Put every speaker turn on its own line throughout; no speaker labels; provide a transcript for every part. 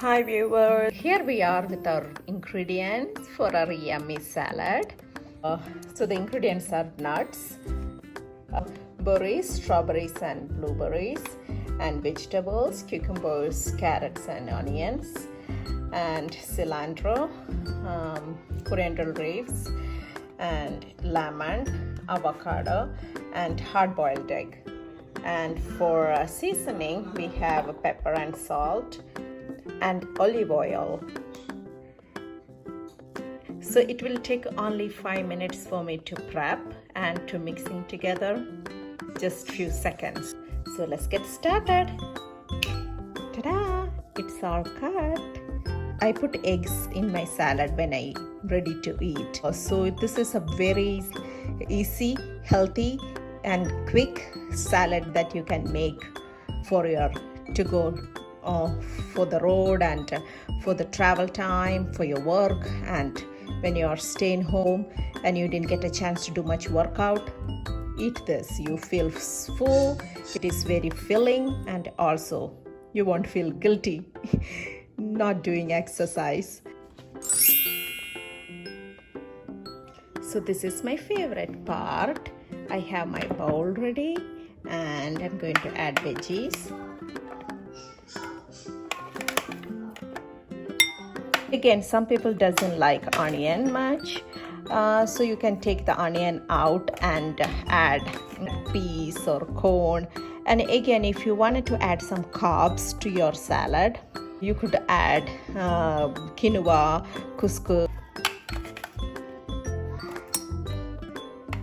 Hi viewers, here we are with our ingredients for our yummy salad. So the ingredients are nuts, berries, strawberries and blueberries, and vegetables, cucumbers, carrots and onions, and cilantro, coriander leaves, and lemon, avocado, and hard-boiled egg. And for seasoning, we have pepper and salt and olive oil. So it will take only 5 minutes for me to prep and to mixing together, just few seconds. So let's get started. Ta-da! It's all cut. I put eggs in my salad when I ready to eat. So this is a very easy, healthy and quick salad that you can make for your to go for the road and for the travel time, for your work, and when you are staying home and you didn't get a chance to do much workout, eat this. You feel full, it is very filling, and also you won't feel guilty not doing exercise. So this is my favorite part. I have my bowl ready and I'm going to add veggies. Again, some people doesn't like onion much, so you can take the onion out and add peas or corn. And again, if you wanted to add some carbs to your salad, you could add quinoa, couscous,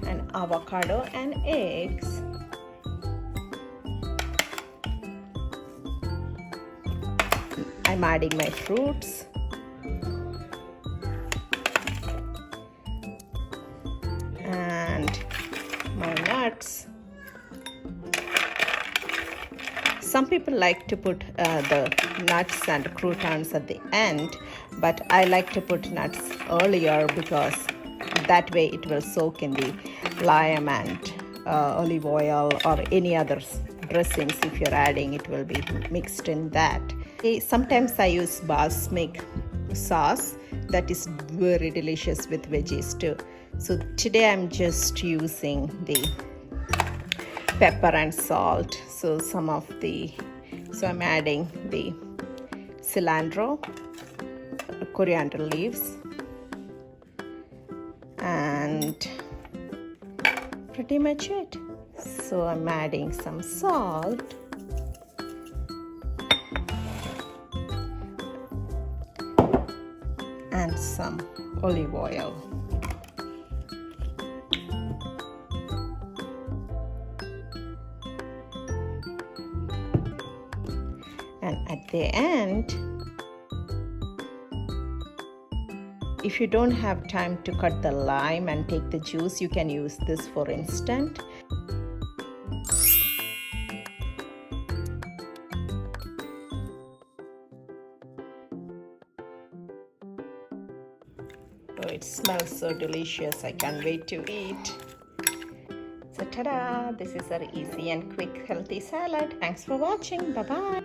and avocado and eggs. I'm adding my fruits. And my nuts. Some people like to put the nuts and croutons at the end, but I like to put nuts earlier because that way it will soak in the lime and olive oil or any other dressings. If you're adding, it will be mixed in that. Sometimes I use balsamic sauce that is very delicious with veggies too. So today I'm just using the pepper and salt. So I'm adding the cilantro, coriander leaves, and pretty much it. So I'm adding some salt. And some olive oil. And at the end, if you don't have time to cut the lime and take the juice, you can use this for instant. Oh, it smells so delicious. I can't wait to eat. So ta-da! This is our easy and quick healthy salad. Thanks for watching. Bye-bye.